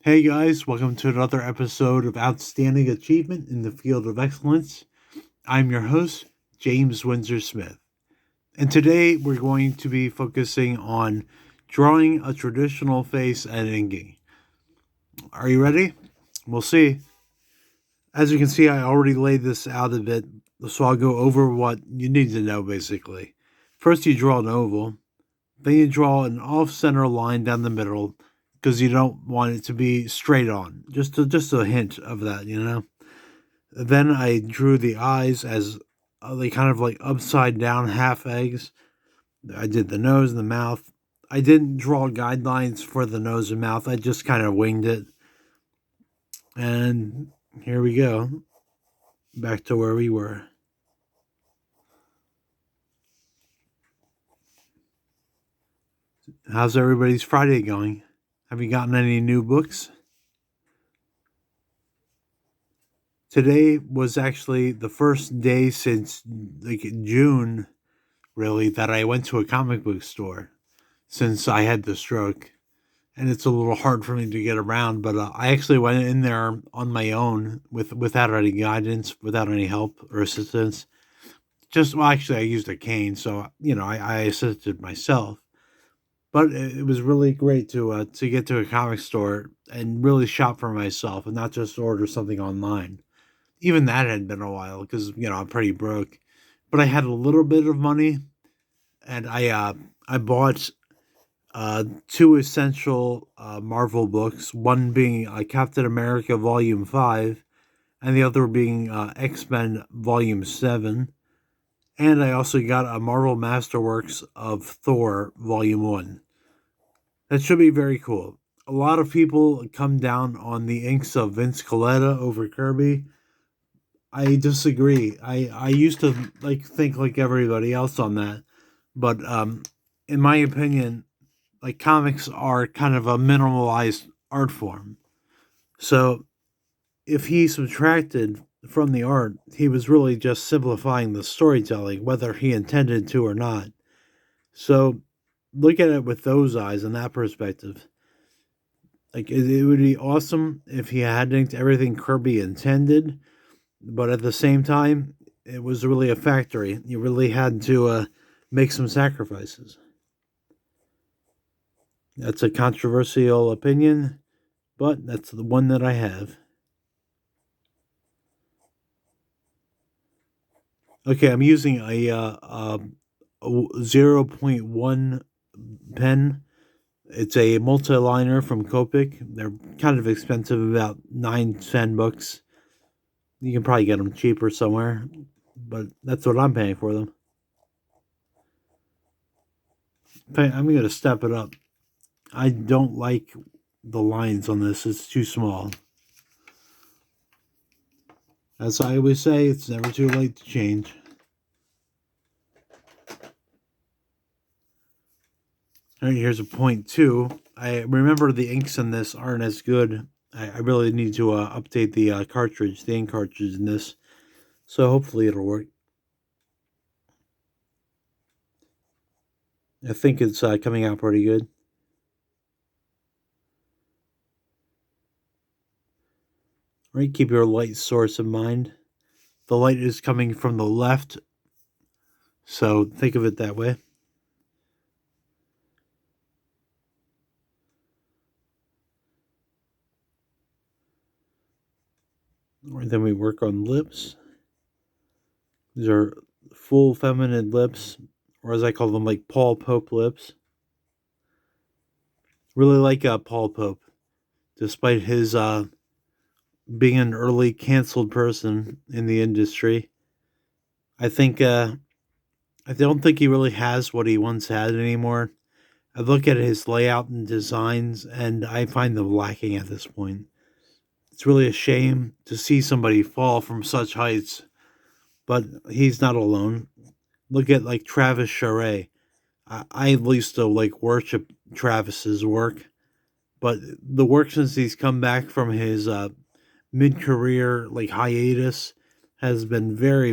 Hey guys, welcome to another episode of Outstanding Achievement in the Field of Excellence. I'm your host, James Windsor Smith, and today we're going to be focusing on drawing a traditional face and inking. Are you ready? We'll see. As you can see, I already laid this out a bit, so I'll go over what you need to know basically. First, you draw an oval, then you draw an off center line down the middle because you don't want it to be straight on. Just a hint of that. Then I drew the eyes as they kind of like upside down half eggs. I did the nose and the mouth. I didn't draw guidelines for the nose and mouth. I just kind of winged it. And here we go. Back to where we were. How's everybody's Friday going? Have you gotten any new books? Today was actually the first day since like June, really, that I went to a comic book store since I had the stroke. And it's a little hard for me to get around, but I actually went in there on my own without any guidance, without any help or assistance. Actually, I used a cane, so I assisted myself. But it was really great to get to a comic store and really shop for myself and not just order something online. Even that had been a while because I'm pretty broke, but I had a little bit of money, and I bought two essential Marvel books. One being Captain America Volume 5, and the other being X Men Volume 7. And I also got a Marvel Masterworks of Thor Volume 1. That should be very cool. A lot of people come down on the inks of Vince Coletta over Kirby. I disagree. I used to think like everybody else on that, but in my opinion, like comics are kind of a minimalized art form. So if he subtracted from the art, he was really just simplifying the storytelling, whether he intended to or not. So look at it with those eyes and that perspective. Like it would be awesome if he had inked everything Kirby intended, but at the same time, it was really a factory. You really had to make some sacrifices. That's a controversial opinion, but that's the one that I have. Okay, I'm using a zero point 0.1 pen. It's a multi-liner from Copic. They're kind of expensive, about 9-10 bucks. You can probably get them cheaper somewhere, but that's what I'm paying for them. I'm going to step it up. I don't like the lines on this. It's too small. As I always say, it's never too late to change. All right, here's a point two. I remember the inks in this aren't as good. I really need to update the cartridge, the ink cartridge in this. So hopefully it'll work. I think it's coming out pretty good. All right, keep your light source in mind. The light is coming from the left, so think of it that way. Or then we work on lips. These are full feminine lips, or as I call them, like Paul Pope lips. Really like Paul Pope, despite his being an early canceled person in the industry. I think I don't think he really has what he once had anymore. I look at his layout and designs, and I find them lacking at this point. It's really a shame to see somebody fall from such heights, but he's not alone. Look at like Travis Charest. I used to like worship Travis's work, but the work since he's come back from his mid-career like hiatus has been very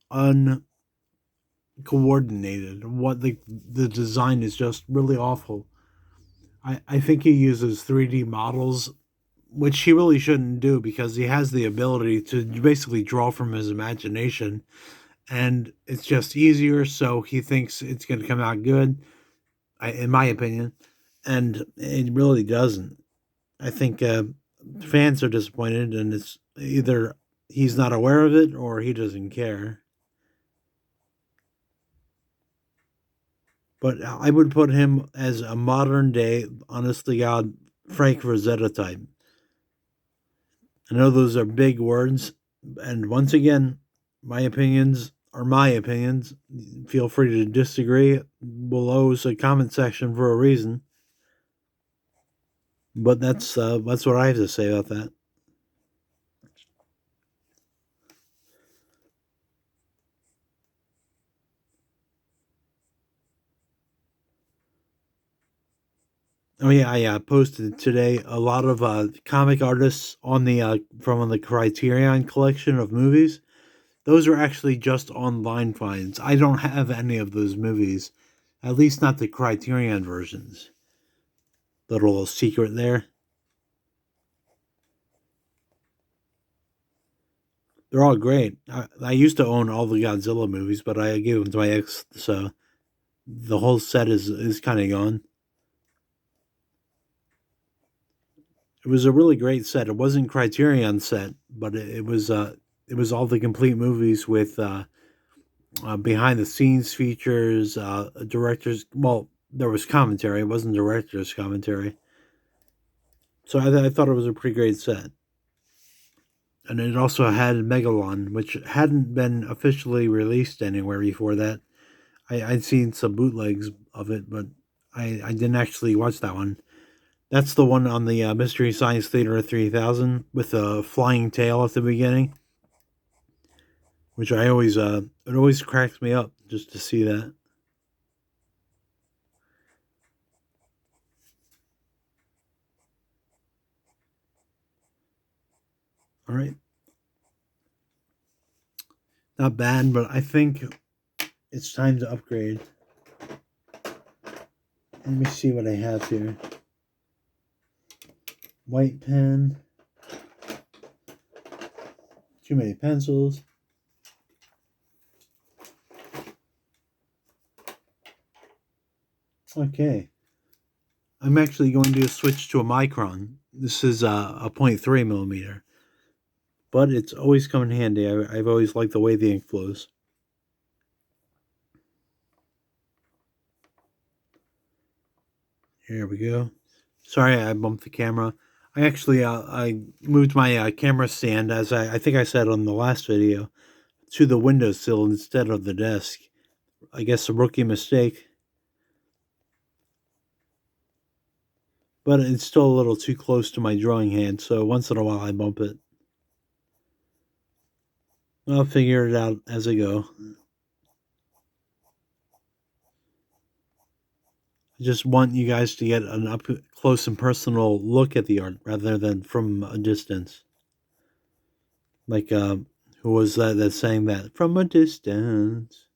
uncoordinated. What the design is just really awful. I think he uses 3D models, which he really shouldn't do because he has the ability to basically draw from his imagination, and it's just easier. So he thinks it's going to come out good, in my opinion, and it really doesn't. I think fans are disappointed, and it's either he's not aware of it or he doesn't care. But I would put him as a modern day, honestly, God, Frank Rosetta type. I know those are big words, and once again, my opinions are my opinions. Feel free to disagree below a comment section for a reason. But that's what I have to say about that. Oh yeah, I posted today a lot of comic artists on the from the Criterion collection of movies. Those are actually just online finds. I don't have any of those movies, at least not the Criterion versions. Little secret there. They're all great. I used to own all the Godzilla movies, but I gave them to my ex, so the whole set is kind of gone. It was a really great set. It wasn't Criterion set, but it was all the complete movies with behind the scenes features, directors. Well, there was commentary. It wasn't director's commentary. So I thought it was a pretty great set. And it also had Megalon, which hadn't been officially released anywhere before that. I'd seen some bootlegs of it, but I didn't actually watch that one. That's the one on the Mystery Science Theater 3000 with a flying tail at the beginning, which I always it always cracks me up just to see that. All right, not bad, but I think it's time to upgrade. Let me see what I have here. White pen. Too many pencils. Okay. I'm actually going to switch to a micron. This is a 0.3 millimeter, but it's always come in handy. I've always liked the way the ink flows. Here we go. Sorry, I bumped the camera. I moved my camera stand, as I think I said on the last video, to the windowsill instead of the desk. I guess a rookie mistake, but it's still a little too close to my drawing hand, so once in a while I bump it. I'll figure it out as I go. I just want you guys to get an up close and personal look at the art rather than from a distance. Like, who was that saying that? From a distance.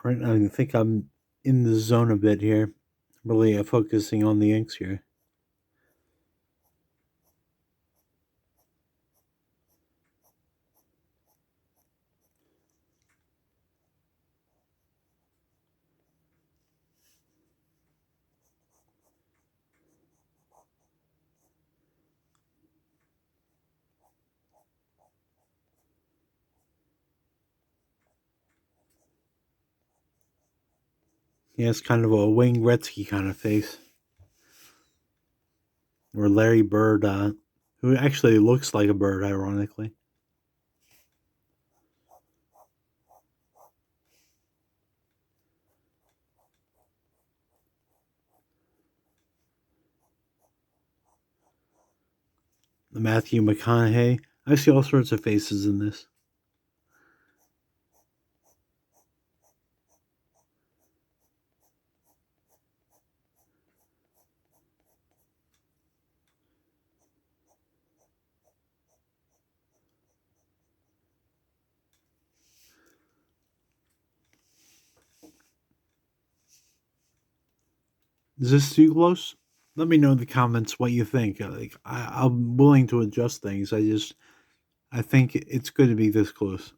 Right, I think I'm in the zone a bit here. Really focusing on the inks here. He has kind of a Wayne Gretzky kind of face. Or Larry Bird, who actually looks like a bird, ironically. the Matthew McConaughey. I see all sorts of faces in this. Is this too close? Let me know in the comments what you think. I'm willing to adjust things. I think it's good to be this close.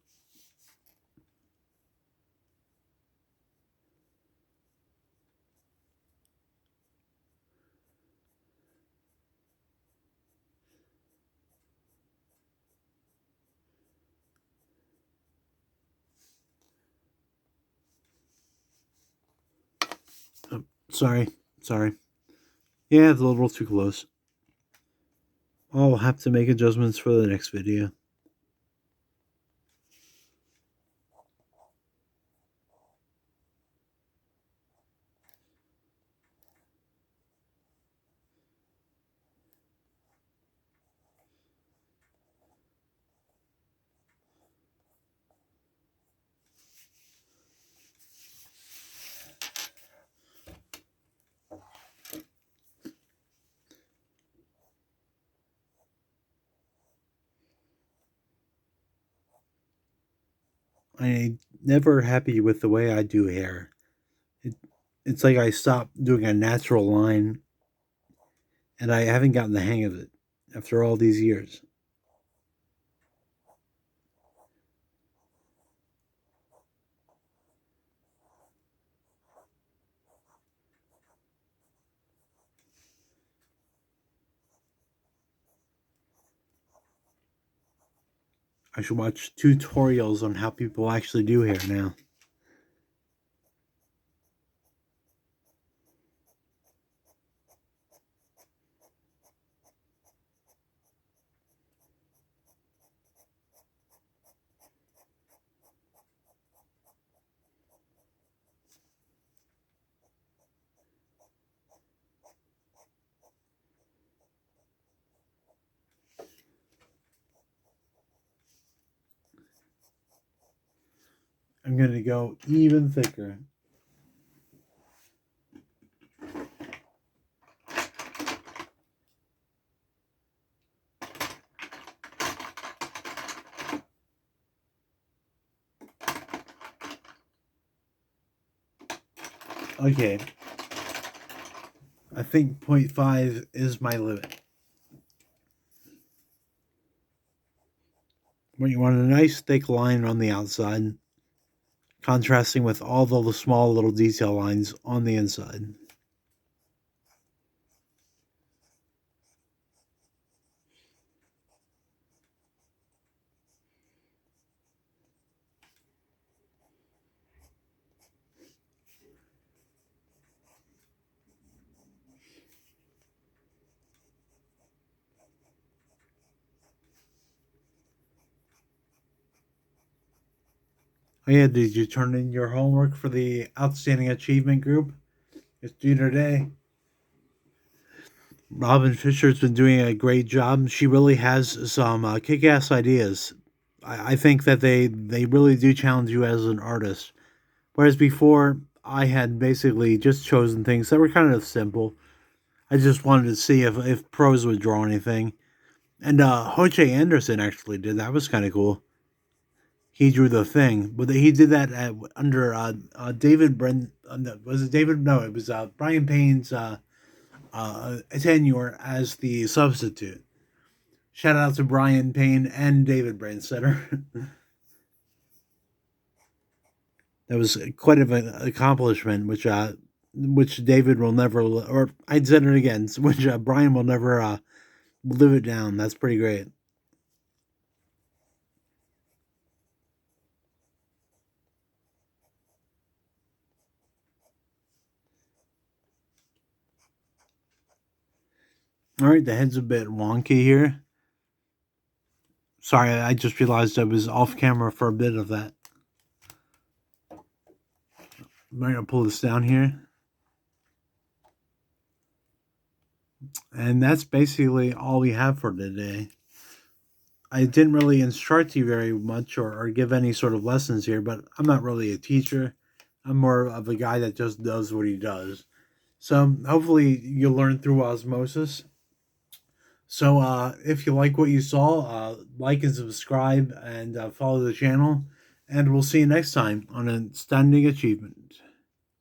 Oh, sorry. Yeah, it's a little too close. I'll have to make adjustments for the next video. I'm never happy with the way I do hair. It, it's like I stopped doing a natural line, and I haven't gotten the hang of it after all these years. I should watch tutorials on how people actually do hair now. I'm going to go even thicker. Okay. I think 0.5 is my limit. When you want a nice thick line on the outside, contrasting with all the small little detail lines on the inside. Oh yeah, did you turn in your homework for the Outstanding Achievement Group? It's due today. Robin Fisher's been doing a great job. She really has some kick-ass ideas. I think that they really do challenge you as an artist. Whereas before, I had basically just chosen things that were kind of simple. I just wanted to see if pros would draw anything. And Ho-Che Anderson actually did. That was kind of cool. He drew the thing, but he did that under David Brent. No, was it David? No, it was Brian Payne's tenure as the substitute. Shout out to Brian Payne and David Brandsetter. That was quite of an accomplishment, which David will never, or I'd said it again, which Brian will never live it down. That's pretty great. All right, the head's a bit wonky here. Sorry, I just realized I was off camera for a bit of that. I'm going to pull this down here. And that's basically all we have for today. I didn't really instruct you very much or give any sort of lessons here, but I'm not really a teacher. I'm more of a guy that just does what he does. So hopefully you'll learn through osmosis. So if you like what you saw, like and subscribe and follow the channel. And we'll see you next time on a Standing Achievement.